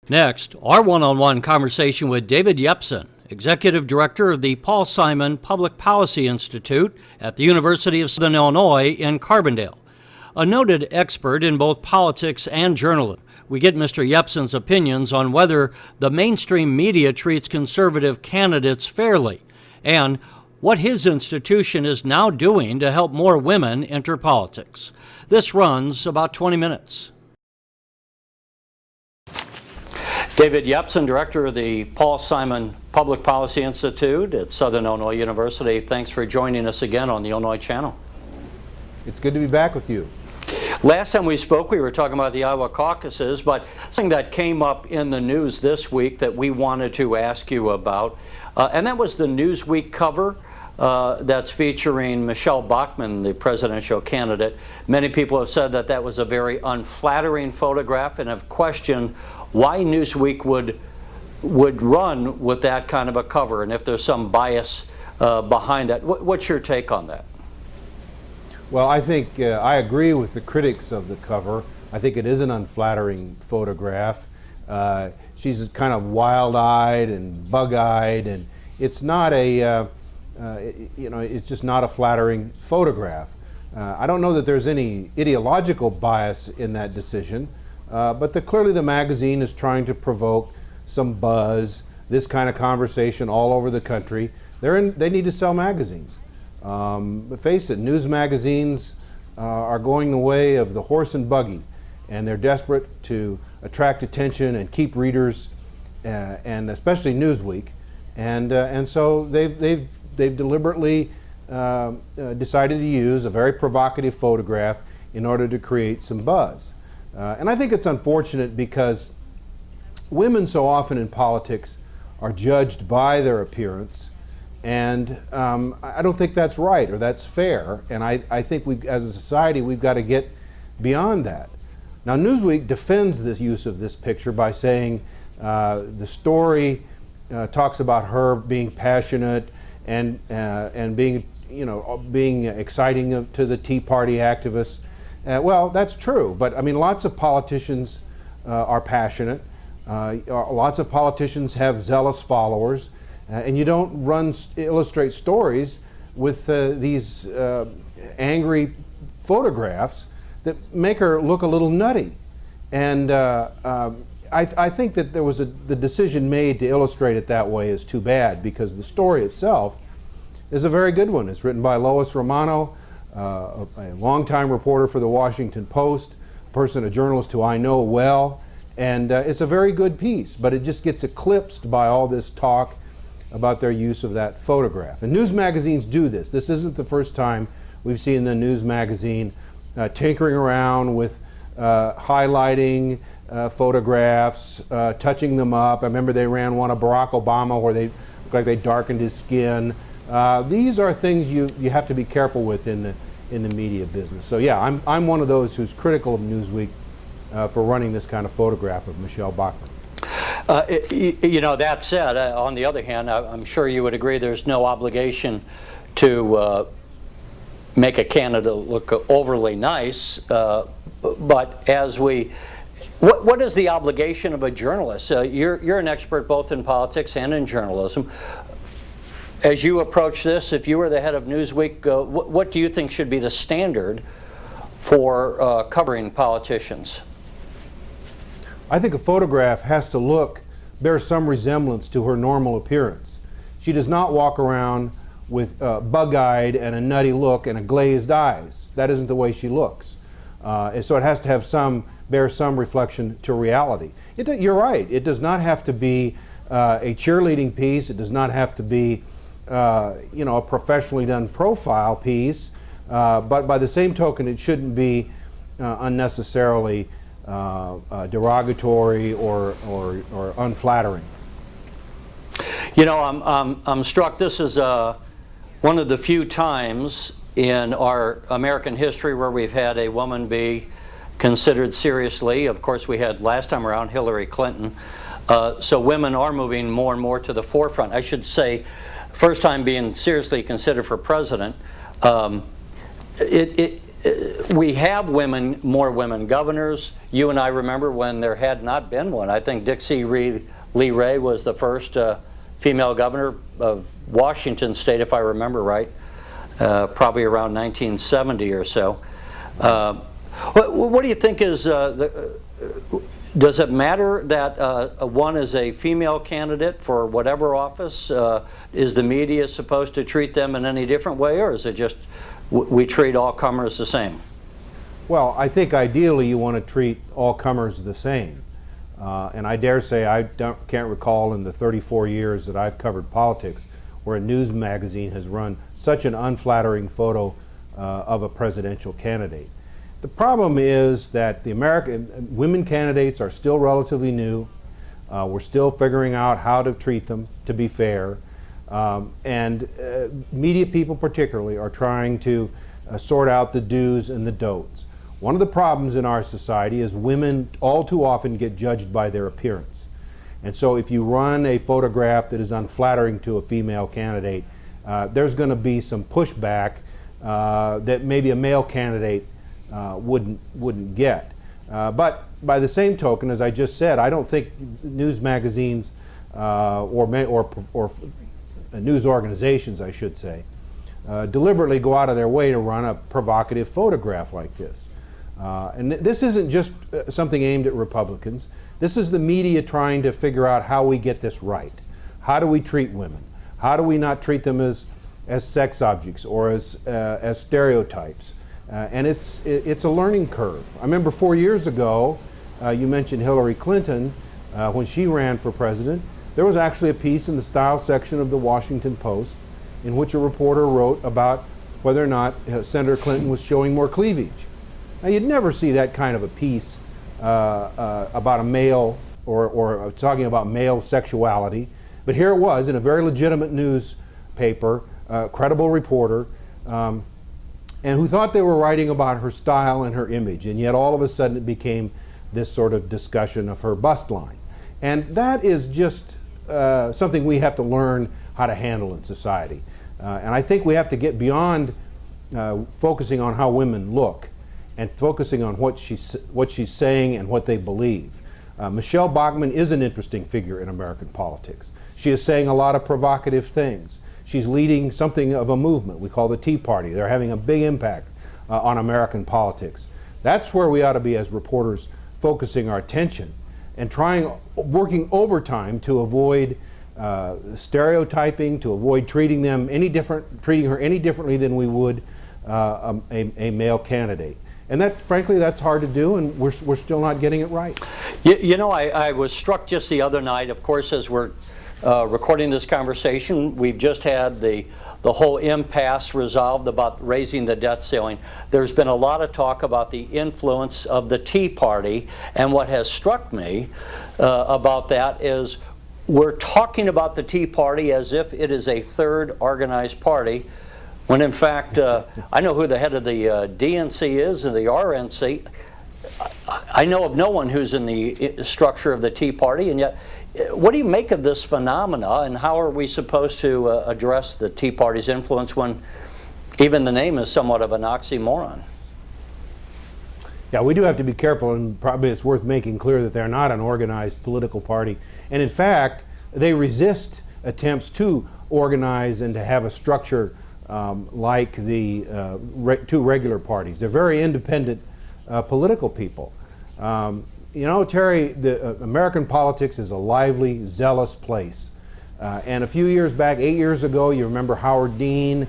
Next, our one-on-one conversation with David Yepsen, Executive Director of the Paul Simon Public Policy Institute at the University of Southern Illinois in Carbondale. A noted expert in both politics and journalism, we get Mr. Yepsen's opinions on whether the mainstream media treats conservative candidates fairly and what his institution is now doing to help more women enter politics. This runs about 20 minutes. David Yepsen, Director of the Paul Simon Public Policy Institute at Southern Illinois University. Thanks for joining us again on the Illinois Channel. It's good to be back with you. Last time we spoke, we were talking about the Iowa caucuses, but something that came up in the news this week that we wanted to ask you about, and that was the Newsweek cover that's featuring Michelle Bachmann, the presidential candidate. Many people have said that that was a very unflattering photograph and have questioned why Newsweek would run with that kind of a cover, and if there's some bias behind that. What's your take on that? Well, I think I agree with the critics of the cover. I think it is an unflattering photograph. She's kind of wild-eyed and bug-eyed, and it's not a, it's just not a flattering photograph. I don't know that there's any ideological bias in that decision. But clearly the magazine is trying to provoke some buzz, this kind of conversation all over the country. They need to sell magazines. But face it, news magazines are going the way of the horse and buggy, and they're desperate to attract attention and keep readers, and especially Newsweek. And so they've deliberately decided to use a very provocative photograph in order to create some buzz. And I think it's unfortunate because women so often in politics are judged by their appearance, and I don't think that's right or that's fair, and I think as a society we've got to get beyond that. Now Newsweek defends the use of this picture by saying the story talks about her being passionate and being exciting to the Tea Party activists. Well, that's true, but I mean, lots of politicians are passionate. Lots of politicians have zealous followers, and you don't illustrate stories with these angry photographs that make her look a little nutty. And I think that there was the decision made to illustrate it that way is too bad, because the story itself is a very good one. It's written by Lois Romano, a longtime reporter for the Washington Post, a journalist who I know well, and it's a very good piece, but it just gets eclipsed by all this talk about their use of that photograph. And news magazines do this. This isn't the first time we've seen the news magazine tinkering around with highlighting photographs, touching them up. I remember they ran one of Barack Obama where they looked like they darkened his skin. These are things you have to be careful with in the media business. So yeah, I'm one of those who's critical of Newsweek for running this kind of photograph of Michelle Bachmann. That said, on the other hand, I'm sure you would agree there's no obligation to make a candidate look overly nice, but as what is the obligation of a journalist? You're an expert both in politics and in journalism. As you approach this, if you were the head of Newsweek, what do you think should be the standard for covering politicians? I think a photograph has to bear some resemblance to her normal appearance. She does not walk around with bug-eyed and a nutty look and a glazed eyes. That isn't the way she looks. And so it has to bear some reflection to reality. You're right, it does not have to be a cheerleading piece. It does not have to be a professionally done profile piece, but by the same token, it shouldn't be unnecessarily derogatory or unflattering. I'm struck. This is one of the few times in our American history where we've had a woman be considered seriously. Of course, we had last time around Hillary Clinton. So women are moving more and more to the forefront. I should say, first time being seriously considered for president. we have more women governors. You and I remember when there had not been one. I think Dixie Lee Ray was the first female governor of Washington State, if I remember right, probably around 1970 or so. What do you think is does it matter that one is a female candidate for whatever office? Is the media supposed to treat them in any different way, or is it just we treat all comers the same? Well, I think ideally you want to treat all comers the same. And I dare say I can't recall in the 34 years that I've covered politics where a news magazine has run such an unflattering photo of a presidential candidate. The problem is that the American women candidates are still relatively new. We're still figuring out how to treat them, to be fair. And media people particularly are trying to sort out the do's and the don'ts. One of the problems in our society is women all too often get judged by their appearance. And so if you run a photograph that is unflattering to a female candidate, there's going to be some pushback that maybe a male candidate wouldn't get. But by the same token, as I just said, I don't think news magazines or news organizations, I should say, deliberately go out of their way to run a provocative photograph like this. And this isn't just something aimed at Republicans. This is the media trying to figure out how we get this right. How do we treat women? How do we not treat them as sex objects or as stereotypes? And it's a learning curve. I remember 4 years ago, you mentioned Hillary Clinton, when she ran for president, there was actually a piece in the style section of the Washington Post in which a reporter wrote about whether or not Senator Clinton was showing more cleavage. Now, you'd never see that kind of a piece about a male or talking about male sexuality, but here it was in a very legitimate newspaper, credible reporter, and who thought they were writing about her style and her image, and yet all of a sudden it became this sort of discussion of her bust line. And that is just something we have to learn how to handle in society. And I think we have to get beyond focusing on how women look and focusing on what she's saying and what they believe. Michelle Bachmann is an interesting figure in American politics. She is saying a lot of provocative things. She's leading something of a movement we call the Tea Party. They're having a big impact on American politics. That's where we ought to be as reporters, focusing our attention and working overtime to avoid stereotyping, to avoid treating her any differently than we would a male candidate. And frankly, that's hard to do, and we're still not getting it right. You know, I was struck just the other night, of course, as we're recording this conversation, we've just had the whole impasse resolved about raising the debt ceiling. There's been a lot of talk about the influence of the Tea Party, and what has struck me about that is we're talking about the Tea Party as if it is a third organized party, when in fact, I know who the head of the DNC is and the RNC. I know of no one who's in the structure of the Tea Party, and yet, what do you make of this phenomena, and how are we supposed to address the Tea Party's influence when even the name is somewhat of an oxymoron? Yeah, we do have to be careful, and probably it's worth making clear that they're not an organized political party. And in fact, they resist attempts to organize and to have a structure like the two regular parties. They're very independent political people. You know, Terry, American politics is a lively, zealous place. And a few years back, 8 years ago, you remember Howard Dean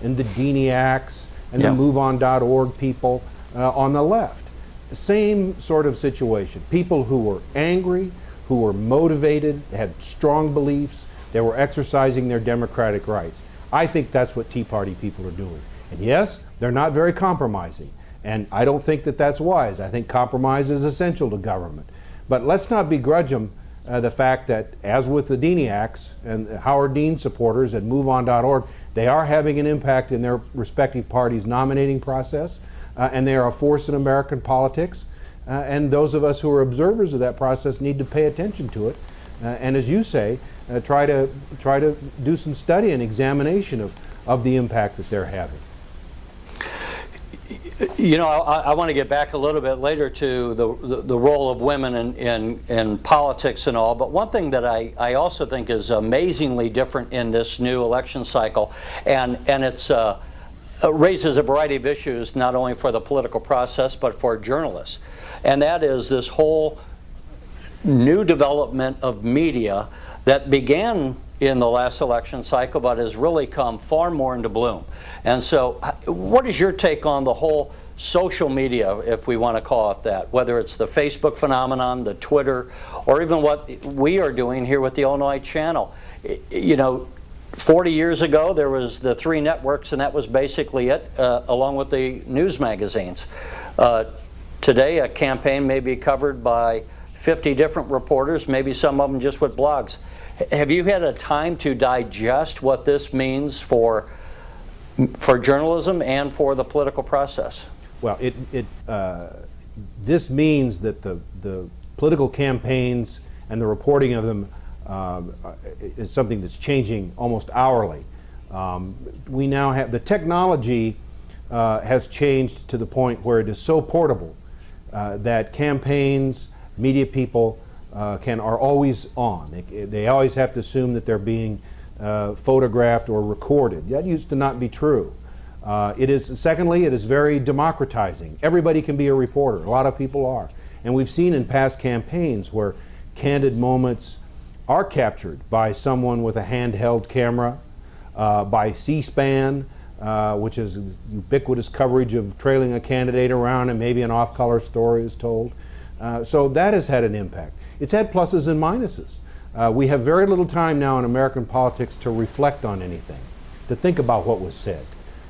and the Deaniacs and the MoveOn.org people on the left. The same sort of situation. People who were angry, who were motivated, had strong beliefs, they were exercising their democratic rights. I think that's what Tea Party people are doing. And yes, they're not very compromising. And I don't think that that's wise. I think compromise is essential to government. But let's not begrudge them the fact that, as with the Deaniacs and Howard Dean supporters at MoveOn.org, they are having an impact in their respective parties' nominating process, and they are a force in American politics. And those of us who are observers of that process need to pay attention to it. And as you say, try to do some study and examination of the impact that they're having. I want to get back a little bit later to the role of women in politics and all, but one thing that I also think is amazingly different in this new election cycle, and it's raises a variety of issues not only for the political process but for journalists, and that is this whole new development of media that began in the last election cycle, but has really come far more into bloom. And so what is your take on the whole social media, if we want to call it that, whether it's the Facebook phenomenon, the Twitter, or even what we are doing here with the Illinois Channel? 40 years ago, there was the 3 networks, and that was basically it, along with the news magazines. Today, a campaign may be covered by 50 different reporters, maybe some of them just with blogs. Have you had a time to digest what this means for journalism and for the political process? Well, this means that the political campaigns and the reporting of them is something that's changing almost hourly. We now have the technology has changed to the point where it is so portable that campaigns, media people are always on. They always have to assume that they're being photographed or recorded. That used to not be true. Secondly, it is very democratizing. Everybody can be a reporter. A lot of people are. And we've seen in past campaigns where candid moments are captured by someone with a handheld camera, by C-SPAN, which is ubiquitous coverage of trailing a candidate around and maybe an off-color story is told. So that has had an impact. It's had pluses and minuses. We have very little time now in American politics to reflect on anything, to think about what was said.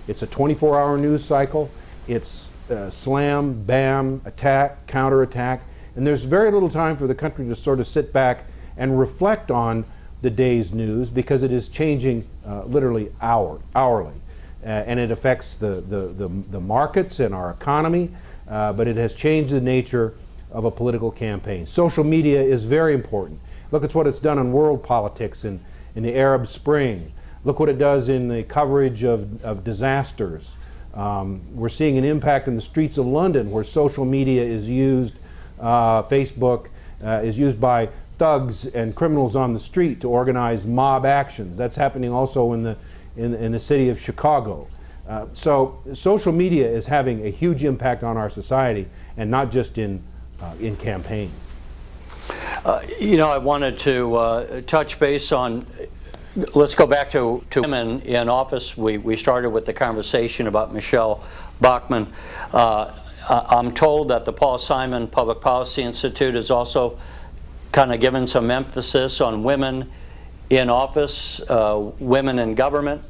It's a 24-hour news cycle. It's slam, bam, attack, counterattack, and there's very little time for the country to sort of sit back and reflect on the day's news because it is changing literally hourly. And it affects the markets and our economy, but it has changed the nature of a political campaign. Social media is very important. Look at what it's done in world politics in the Arab Spring. Look what it does in the coverage of disasters. We're seeing an impact in the streets of London where social media is used, Facebook is used by thugs and criminals on the street to organize mob actions. That's happening also in the city of Chicago. So social media is having a huge impact on our society, and not just in campaigns. I wanted to touch base on, let's go back to women in office. We started with the conversation about Michelle Bachmann. I'm told that the Paul Simon Public Policy Institute has also kind of given some emphasis on women in office, women in government.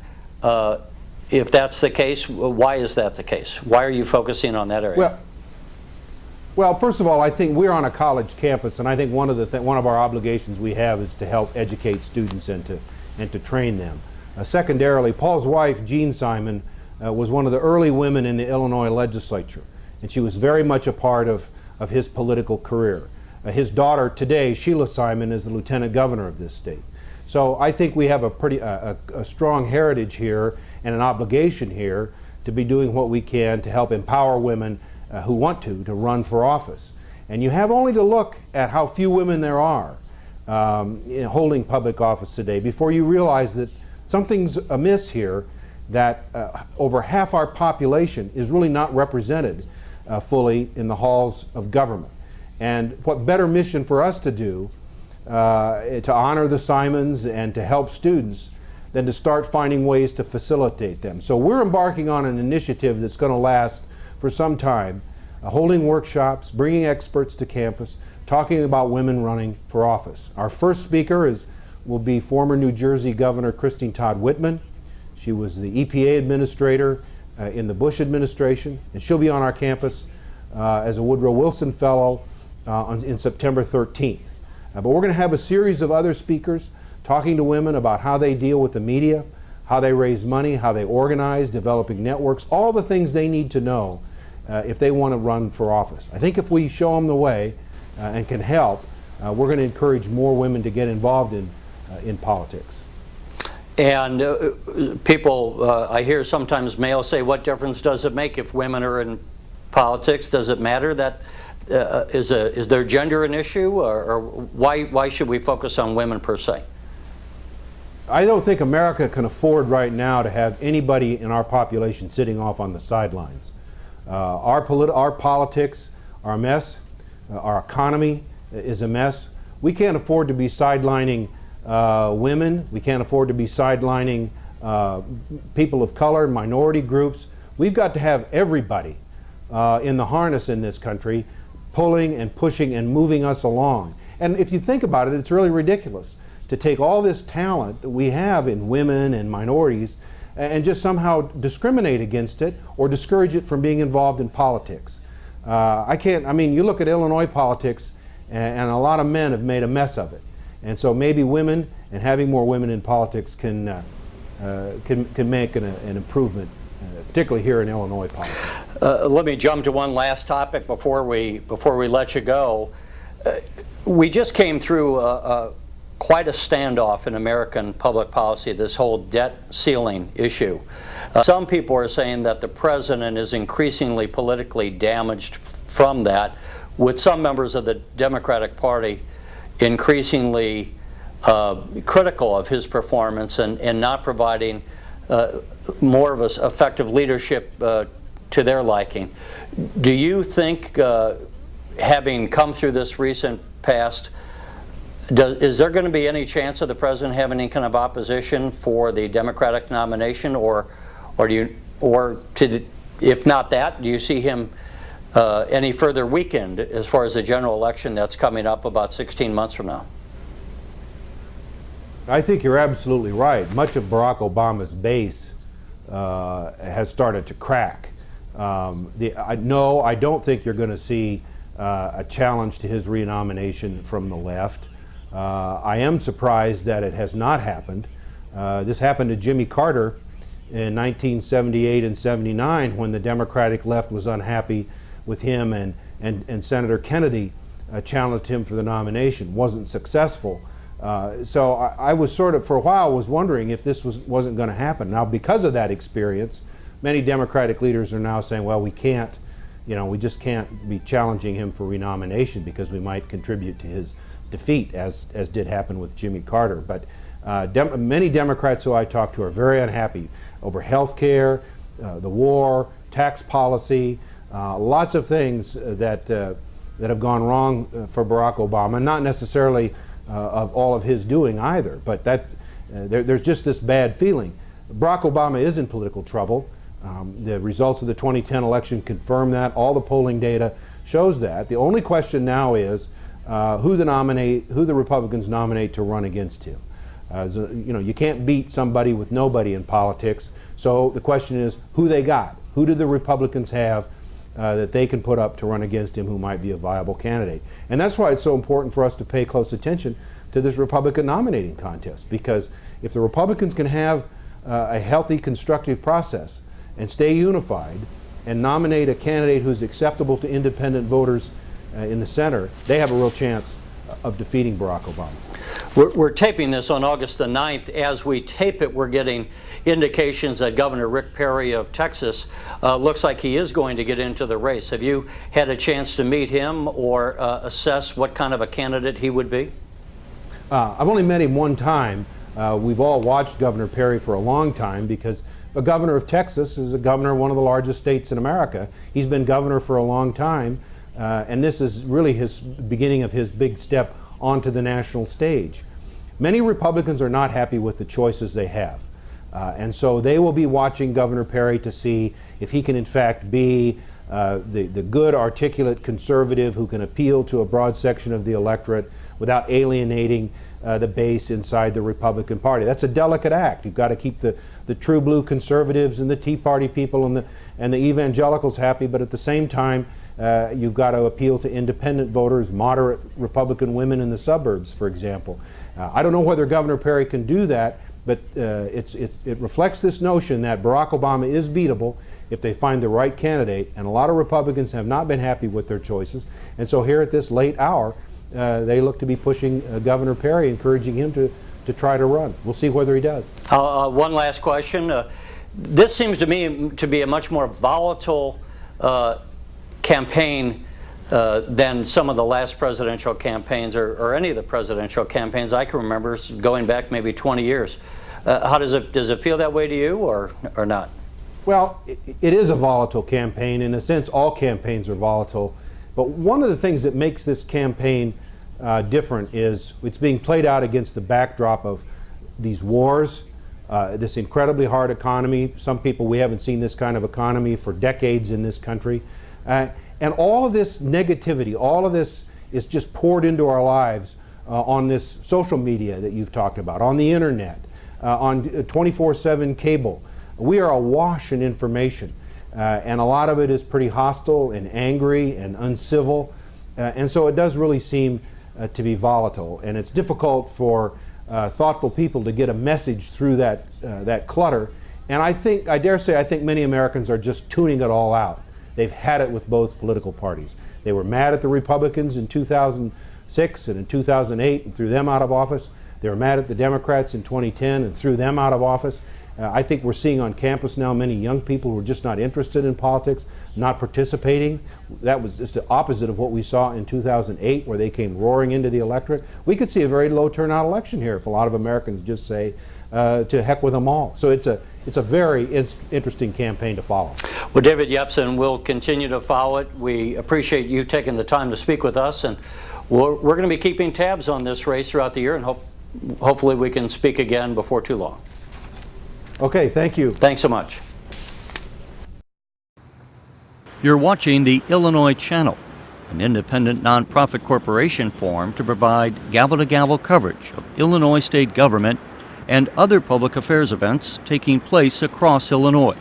If that's the case, why is that the case? Why are you focusing on that area? Well, first of all, I think we're on a college campus, and I think one of our obligations we have is to help educate students and to train them. Secondarily, Paul's wife, Jean Simon, was one of the early women in the Illinois legislature, and she was very much a part of his political career. His daughter today, Sheila Simon, is the lieutenant governor of this state. So I think we have a strong heritage here and an obligation here to be doing what we can to help empower women who want to run for office. And you have only to look at how few women there are holding public office today before you realize that something's amiss here, that over half our population is really not represented fully in the halls of government. And what better mission for us to do to honor the Simons and to help students than to start finding ways to facilitate them. So we're embarking on an initiative that's going to last for some time, holding workshops, bringing experts to campus, talking about women running for office. Our first speaker will be former New Jersey Governor Christine Todd Whitman. She was the EPA administrator in the Bush administration, and she'll be on our campus as a Woodrow Wilson Fellow in September 13th. But we're going to have a series of other speakers talking to women about how they deal with the media, how they raise money, how they organize, developing networks, all the things they need to know if they want to run for office. I think if we show them the way and can help, we're going to encourage more women to get involved in politics. And people, I hear sometimes males say, what difference does it make if women are in politics? Does it matter that, is their gender an issue, or why should we focus on women per se? I don't think America can afford right now to have anybody in our population sitting off on the sidelines. Our politics are a mess. Our economy is a mess. We can't afford to be sidelining women. We can't afford to be sidelining people of color, minority groups. We've got to have everybody in the harness in this country pulling and pushing and moving us along. And if you think about it, it's really ridiculous to take all this talent that we have in women and minorities and just somehow discriminate against it or discourage it from being involved in politics. I mean, you look at Illinois politics, and a lot of men have made a mess of it. And so maybe women and having more women in politics can make an improvement, particularly here in Illinois politics. Let me jump to one last topic before we let you go. We just came through quite a standoff in American public policy, this whole debt ceiling issue. Some people are saying that the president is increasingly politically damaged from that, with some members of the Democratic Party increasingly critical of his performance and not providing more of an effective leadership to their liking. Do you think, having come through this recent past, is there going to be any chance of the president having any kind of opposition for the Democratic nomination, if not that, do you see him any further weakened as far as the general election that's coming up about 16 months from now? I think you're absolutely right. Much of Barack Obama's base has started to crack. No, I don't think you're going to see a challenge to his renomination from the left. I am surprised that it has not happened. This happened to Jimmy Carter in 1978 and 79 when the Democratic left was unhappy with him, and Senator Kennedy challenged him for the nomination. Wasn't successful. So I was sort of, for a while, was wondering if this wasn't going to happen. Now, because of that experience, many Democratic leaders are now saying, well, we can't, we just can't be challenging him for renomination because we might contribute to his defeat, as did happen with Jimmy Carter. But many Democrats who I talk to are very unhappy over health care, the war, tax policy, lots of things that have gone wrong for Barack Obama, not necessarily of all of his doing either, but there's just this bad feeling. Barack Obama is in political trouble. The results of the 2010 election confirm that. All the polling data shows that. The only question now is who the Republicans nominate to run against him. You can't beat somebody with nobody in politics. So the question is who they got. Who do the Republicans have that they can put up to run against him who might be a viable candidate? And that's why it's so important for us to pay close attention to this Republican nominating contest, because if the Republicans can have a healthy, constructive process and stay unified and nominate a candidate who's acceptable to independent voters in the center, they have a real chance of defeating Barack Obama. We're taping this on August the 9th. As we tape it, we're getting indications that Governor Rick Perry of Texas looks like he is going to get into the race. Have you had a chance to meet him or assess what kind of a candidate he would be? I've only met him one time. We've all watched Governor Perry for a long time because the governor of Texas is a governor of one of the largest states in America. He's been governor for a long time, and this is really his beginning of his big step onto the national stage. Many Republicans are not happy with the choices they have, and so they will be watching Governor Perry to see if he can in fact be the good, articulate conservative who can appeal to a broad section of the electorate without alienating the base inside the Republican Party. That's a delicate act. You've got to keep the true blue conservatives and the Tea Party people and the evangelicals happy, but at the same time you've got to appeal to independent voters, moderate Republican women in the suburbs, for example. I don't know whether Governor Perry can do that, but it reflects this notion that Barack Obama is beatable if they find the right candidate, and a lot of Republicans have not been happy with their choices, and so here at this late hour they look to be pushing Governor Perry, encouraging him to to try to run. We'll see whether he does. One last question. This seems to me to be a much more volatile campaign than some of the last presidential campaigns or any of the presidential campaigns I can remember, going back maybe 20 years. How does it feel that way to you, or not? Well, it is a volatile campaign. In a sense, all campaigns are volatile. But one of the things that makes this campaign different is it's being played out against the backdrop of these wars, this incredibly hard economy. Some people, we haven't seen this kind of economy for decades in this country. And all of this negativity, all of this is just poured into our lives on this social media that you've talked about, on the internet, on 24/7 cable. We are awash in information, and a lot of it is pretty hostile and angry and uncivil, and so it does really seem to be volatile, and it's difficult for thoughtful people to get a message through that clutter. And I dare say, I think many Americans are just tuning it all out. They've had it with both political parties. They were mad at the Republicans in 2006 and in 2008 and threw them out of office. They were mad at the Democrats in 2010 and threw them out of office. I think we're seeing on campus now many young people who are just not interested in politics, not participating. That was just the opposite of what we saw in 2008, where they came roaring into the electorate. We could see a very low turnout election here if a lot of Americans just say, to heck with them all. So it's a very interesting campaign to follow. Well, David Yepsen, we'll continue to follow it. We appreciate you taking the time to speak with us, and we're going to be keeping tabs on this race throughout the year, and hopefully we can speak again before too long. Okay, thank you. Thanks so much. You're watching the Illinois Channel, an independent nonprofit corporation formed to provide gavel-to-gavel coverage of Illinois state government and other public affairs events taking place across Illinois.